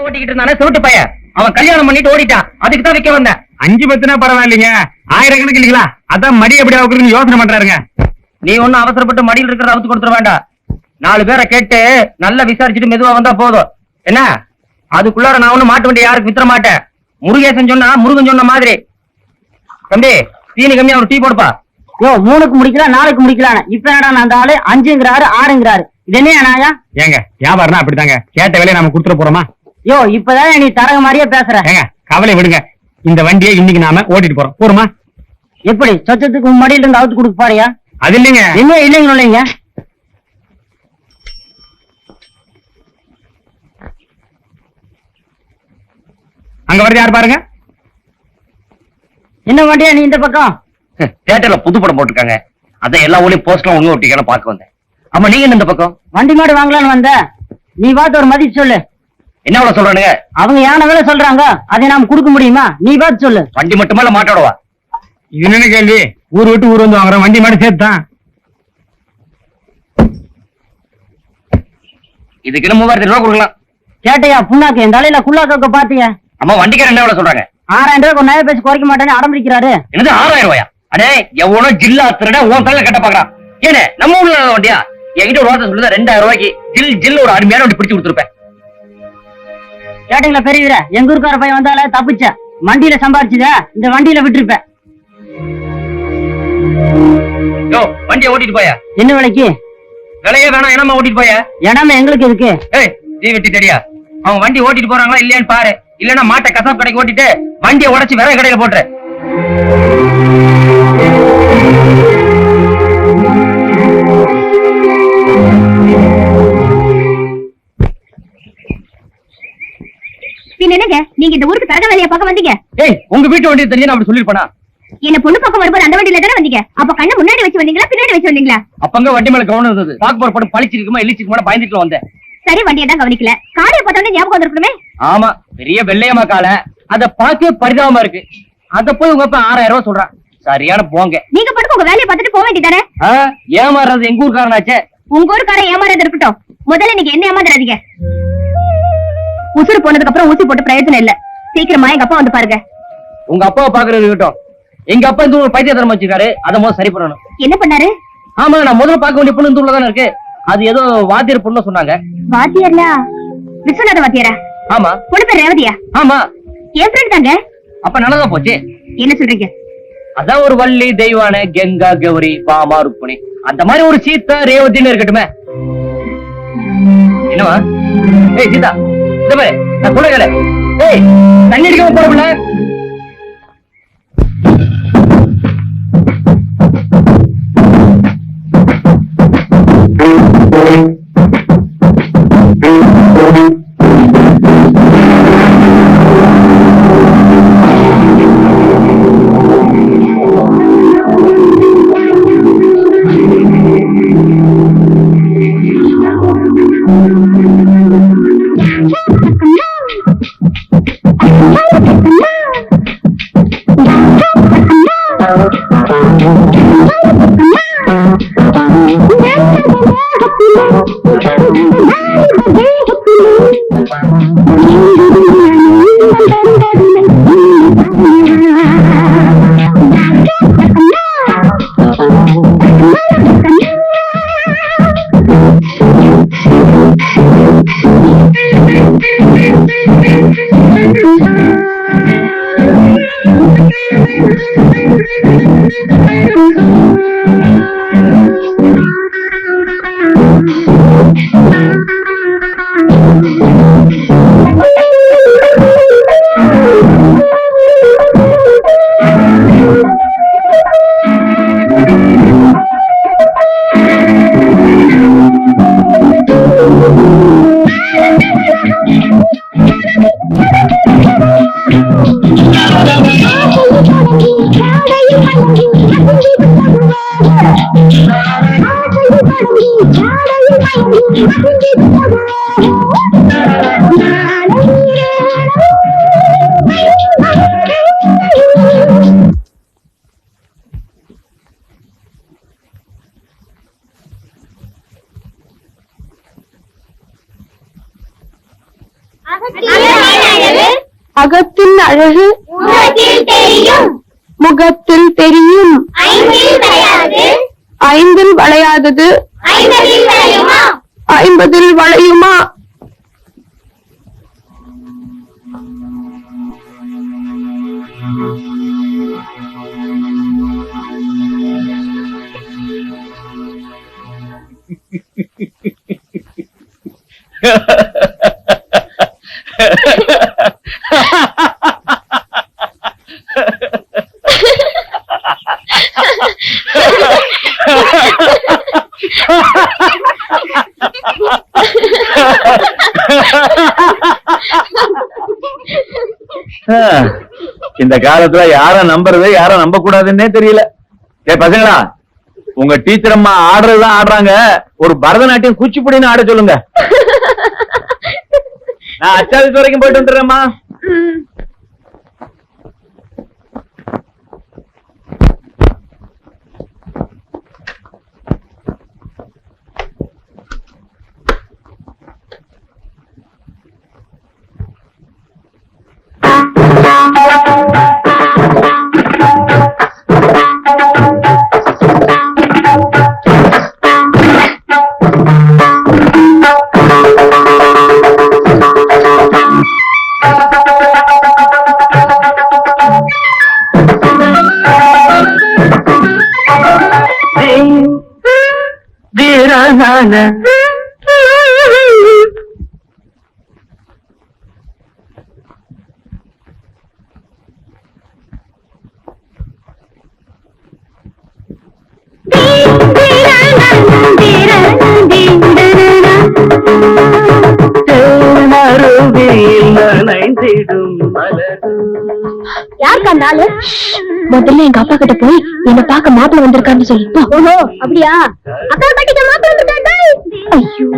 ஓட்டிக்கிட்டு இருந்தானே சுருட்டு பையன், அவன் கல்யாணம் பண்ணிட்டு ஓடிட்டான். அதுக்கு தான் விக்க வந்தேன். 5-10 பரவாயில்லைங்க, 1000 கணக்கு இல்லீங்களா? அதான் மடி எப்படி ஆகுதுன்னு யோசனை பண்றாருங்க. நீ ஒன்னும் அவசரப்பட்டு மடியில் இருக்கிறத அவுத்து கொடுத்துட வேண்டாம். 4 பேரை கேட்டு நல்லா விசாரிச்சுட்டு மெதுவா வந்தா போதும். என்ன அதுக்குள்ளார நான் ஒண்ணு மாட்டு வண்டி யாருக்கு வித்துற மாட்டேன். முருகேசன் சொன்னா முருகன் சொன்ன மாதிரி. தம்பி தீனி கம்மியா ஒரு டீ போடுப்பா. யோ 3க்கு முடிக்கலாம் 4க்கு முடிக்கலாம். இப்ப என்னடா அந்த ஆளு 5ங்கிறாரு 6ங்கிறாரு. இது என்ன நாயா? ஏங்க வியாபாரம்னா அப்படித்தாங்க, கேட்ட வேலையை நாம கொடுத்துட போறோமா? யோ இப்பதான் நீ தரக மாதிரியே பேசுற. ஏங்க கவலை விடுங்க, இந்த வண்டியை இன்னைக்கு நாம ஓட்டிட்டு போறோம். போருமா? எப்படி சொச்சத்துக்கு உன் மடியில இருந்து அவுத்து கொடுக்க பாரியா? அது இல்லைங்க. என்ன இல்லைங்க இல்லைங்க. அங்க வருது யாரு பாருங்க. என்ன வண்டியா நீ இந்த பக்கம்? தியேட்டர்ல புது படம் போட்டிருக்காங்க, அதான் எல்லா ஊர்லயும் போஸ்ட்லாம் ஒண்ணு ஒட்டிக்கலாம் பார்க்க வந்தேன். ஆமா நீங்க இந்த பக்கம் வண்டி மாடு வாங்கலான்னு வந்த. நீ பார்த்து ஒரு மதிப்பு சொல்லு. என்ன அவ்வளவு சொல்றானுங்க? அவங்க யானை வேலை சொல்றாங்க, அதை நாம கொடுக்க முடியுமா? நீ பார்த்து சொல்லு. வண்டி மட்டுமே மாட்டோடவா? இது என்ன கேள்வி? ஊர் விட்டு ஊர் வந்து வாங்குறோம், வண்டி மாடு சேர்த்தான். இதுக்கு 3000 ரூபாய் கொடுக்கலாம். கேட்டையா புண்ணாக்கு இந்த தலையில குள்ளாக்க பாத்தியா? அம்மா வண்டிக்காரன் என்ன சொல்றாங்க? 6000 ரூபாய் நய பேசி குறைக்க மாட்டேன்னு அடம்பிடிக்கிறாரு. என்னது 6000 ரூபாயா? அடே எவ்வளோ ஜில்லா திருட உன் தலையில கட்ட பாக்குறான். ஏனே நம்ம ஊர்ல வண்டியா? என்கிட்ட ஒரு வார்த்தை சொல்லுதா 2000 ரூபாய்க்கு ஜில் ஒரு அருமையான வண்டி பிடிச்சு கொடுத்துருப்பேன். கேட்டீங்களா பெரியவர? எங்க ஊருக்கார பையன் வந்தால தப்பிச்ச. வண்டியில சம்பாரிச்சுத இந்த வண்டியில விட்டுருப்பேன். வண்டியை ஓட்டிட்டு போயா? என்ன விலைக்கு? விலையே வேணாம், என்னமா ஓட்டிட்டு போயா? இடமே எங்களுக்கு இருக்கு. தீ வெட்டி தெரியா? அவங்க வண்டி ஓட்டிட்டு போறாங்களா இல்லையான்னு பாரு. இல்லன்னா மாட்டை கசாப் கடைக்கு ஓட்டிட்டு வண்டியை உடைச்சு விறகு கடையில போட்டுரு. என்னங்க நீங்க இந்த ஊருக்கு தரக வேலையை பார்க்க வந்தீங்க? உங்க வீட்டு வண்டி தெரிஞ்சு நான் அப்படி சொல்லிருப்பேனா? என்ன பொண்ணு பக்கம் வரும்போது அந்த வண்டியில தானே வந்தீங்க? அப்ப கண்ணை முன்னாடி வச்சு வந்தீங்களா பின்னாடி வச்சு வந்தீங்களா? அப்பங்க வண்டி மேல கவனம் இருந்தது. பாக்க போற படம் பழிச்சிருக்குமா இழிச்சிருக்குமா பயந்துட்டு வந்தேன். சரி வண்டியை தான் கவனிக்கல. காலையை பார்த்தோன்னே ஞாபகம் வந்திருக்கணுமே. ஆமா பெரிய வெள்ளையம்மா காலை அத பார்க்க பரிதாபமா இருக்கு. அத போய் உங்க அப்பா 6000 ரூபாய் சொல்றான். சரியான போங்க. நீங்க பாட்டுக்கு உங்க வேலையை பார்த்துட்டு போக வேண்டியதானே? ஏமாறது எங்க ஊருக்காரனாச்சே. உங்க ஊருக்காரன் ஏமாறது இருக்கட்டும், முதல்ல நீங்க என்ன ஏமாந்துறாதீங்க. உசுறு போனதுக்கு அப்புறம் ஊசி போட்டு பிரயோஜனம் இல்ல. சீக்கிரமா எங்க அப்பா வந்து பாருங்க. உங்க அப்பாவை பாக்குறது இருக்கட்டும், எங்க அப்பா இந்த ஒரு பைத்தியத்தனம் வச்சிருக்காரு. அதை முதல்ல சரி பண்ணணும். என்ன பண்ணாரு? ஆமா நான் முதல்ல பார்க்க வேண்டிய பொண்ணு இந்த ஊர்ல தானே இருக்கு. அது ஏதோ வாத்தியார் பொண்ணு சொன்னாங்க. வாத்தியார்னா விஸ்வநாத வாத்தியாரா? ஆமா. பொண்ணு பேர் ரேவதியா? ஆமா. என் ஃப்ரெண்ட் தாங்க. அப்ப நல்லதா போச்சு. என்ன சொல்றீங்க? அதான் ஒரு வள்ளி தெய்வான கங்கா கௌரி பாமா ருக்மிணி அந்த மாதிரி ஒரு சீதா ரேவதின்னு இருக்கட்டுமே. என்னவா? சீதா இந்த மாதிரி நான் சொல்ல தண்ணி அடிக்காம போறோம்ல. Yeah. அகத்தின் அழகு முகத்தில் தெரியும் ஐந்தில் வளையாதது ஐம்பதில் வளையுமா? இந்த காலத்துல யார நம்புறது யார நம்ப கூடாதுன்னே தெரியல. பசங்களா, உங்க டீச்சர் அம்மா ஆடுறதுதான் ஆடுறாங்க, ஒரு பரதநாட்டியம் குச்சிப்புடின்னு ஆட சொல்லுங்க. நான் அச்சாவது வரைக்கும் போயிட்டு வந்துடுறேம்மா. யாருக்காண்டாலு? முதல்ல எங்க அப்பா கிட்ட போய் என்ன பார்க்க மாப்பிள்ள வந்திருக்கான்னு சொல்லி. ஓஹோ, அப்படியா? அக்கா பாட்டிக்கு மாப்பிள்ள வந்துட்டாங்க. ஐயோ,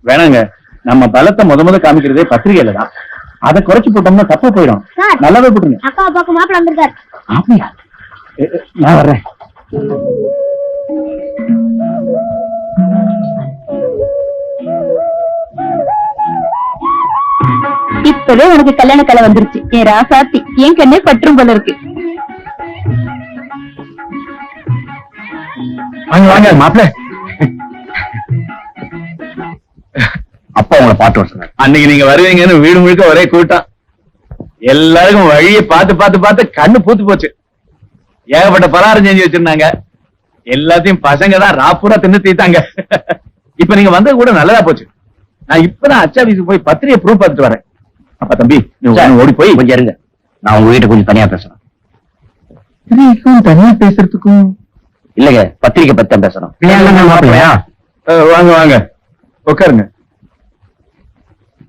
வேணாங்க, நம்ம பலத்தை முத காமிக்கிறதே பத்திரிகையில தான். அதை குறைச்சு போட்டோம்னா தப்பா போயிடும். நல்லாவே போட்டுருங்க. அக்கா அப்பாக்கு மாப்பிள்ள வந்திருக்காரு. அப்படியா? நான் வர்றேன். இப்பவே உனக்கு கல்யாண கலை வந்துருச்சு. என் ராசாத்தி என் கண்ணே பற்றும் போல இருக்கு. வாங்க வாங்க மாப்பிள்ள. அப்பா உங்களை பாட்டு வர சொன்னார். அன்னைக்கு நீங்க வருவீங்கன்னு வீடு முழுக்க ஒரே கூட்டம். எல்லாருக்கும் வழியை பார்த்து பார்த்து பார்த்து கண்ணு பூத்து போச்சு. ஏகப்பட்ட பலகாரம் செஞ்சு வச்சிருந்தாங்க. எல்லாத்தையும் பசங்க தான் ராப்பூரா தின்னு தீத்தாங்க. இப்ப நீங்க வந்தது கூட நல்லதா போச்சு. நான் இப்பதான் அச்சாபீஸுக்கு போய் பத்திரிகை ப்ரூஃப் பார்த்துட்டு வரேன். அப்பா தம்பி, ஓடி போய் கொஞ்சம் இருங்க. நான் உங்க வீட்டை கொஞ்சம் தனியா பேசணும். தனியா பேசுறதுக்கும் இல்லங்க, பத்திரிகை பத்தி தான் பேசணும். வாங்க வாங்க, உட்காருங்க.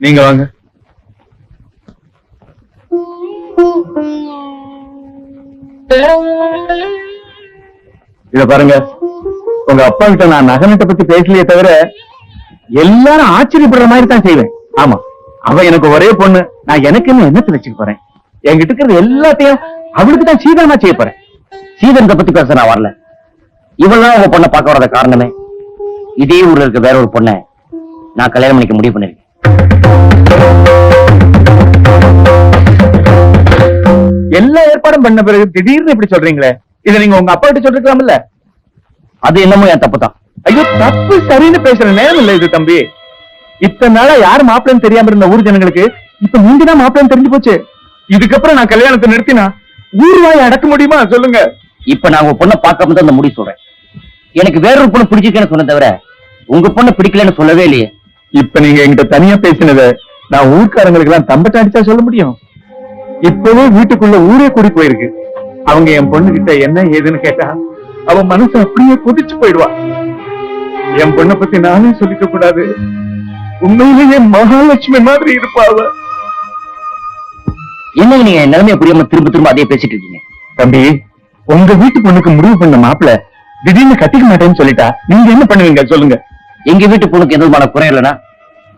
நீங்க வாங்க. இத பாருங்க, உங்க அப்பா கிட்ட நான் நகனத்தை பத்தி பேசலையே தவிர எல்லாரும் ஆச்சரியப்படுற மாதிரி தான் செய்வேன். ஆமா, அவ எனக்கு ஒரே பொண்ணு. நான் எனக்குன்னு என்னத்தை வச்சுக்க போறேன்? என்கிட்ட இருக்கிறது எல்லாத்தையும் அவளுக்கு தான் சீதனமா செய்ய போறேன். சீதனத்தை பத்தி பேச நான் வரல. இவெல்லாம் உங்க பொண்ணை பார்க்க வரத காரணமே, இதே ஊர்ல இருக்க வேற ஒரு பொண்ணை நான் கல்யாணம் பண்ணிக்க முடிவு பண்ணிருக்கேன். எல்லா ஏற்பாடும் பண்ண பிறகு திடீர்னு இப்படி சொல்றீங்களே, இதை நீங்க உங்க அப்பா கிட்ட சொல்லிருக்கலாம்ல? அது என்னமோ என் தப்பு தான். ஐயோ, தப்பு சரின்னு பேசுற நேரம் இல்ல இது தம்பி. இத்தனை நாளா யாரு மாப்பிள்ளைன்னு தெரியாம இருந்த ஊர் ஜனங்களுக்கு இப்ப நீங்க தான் மாப்பிள்ளைன்னு தெரிஞ்சு போச்சு. இதுக்கப்புறம் நான் கல்யாணத்தை நிறுத்தினா ஊர்வாய் அடக்க முடியுமா சொல்லுங்க? இப்ப நான் உங்க பொண்ணை பார்க்காம தான் இந்த முடிவு சொல்றேன். எனக்கு வேறொரு பொண்ணு பிடிச்சிருக்கேன்னு சொன்ன தவிர உங்க பொண்ணை பிடிக்கலன்னு சொல்லவே இல்லையே. இப்ப நீங்க என்கிட்ட தனியா பேசினத நான் ஊர்க்காரங்களுக்கு எல்லாம் தம்பட்ட அடிச்சா சொல்ல முடியும்? இப்பவே வீட்டுக்குள்ள ஊரே கூடி போயிருக்கு. அவங்க என் பொண்ணு கிட்ட என்ன ஏதுன்னு கேட்டா அவன் மனசு அப்படியே கொதிச்சு போயிடுவா. என் பொண்ணை பத்தி நானே சொல்லிக்க கூடாது. உண்மையிலேயே மகாலட்சுமி மாதிரி இருப்பா அவ. என்ன நீங்க நிலைமைய புரியாம திரும்ப திரும்ப அதே பேசிட்டு இருக்கீங்க? தம்பி, உங்க வீட்டு பொண்ணுக்கு முடிவு பண்ண மாப்பிள்ள திடீர்னு கட்டிக்க மாட்டேன்னு சொல்லிட்டா நீங்க என்ன பண்ணுவீங்க சொல்லுங்க? எங்க வீட்டு பொண்ணுக்கு எந்த விதமான குறை இல்லைன்னா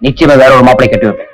நிச்சயமா வேற ஒரு மாப்பிள்ளை கட்டி வைப்பேன்.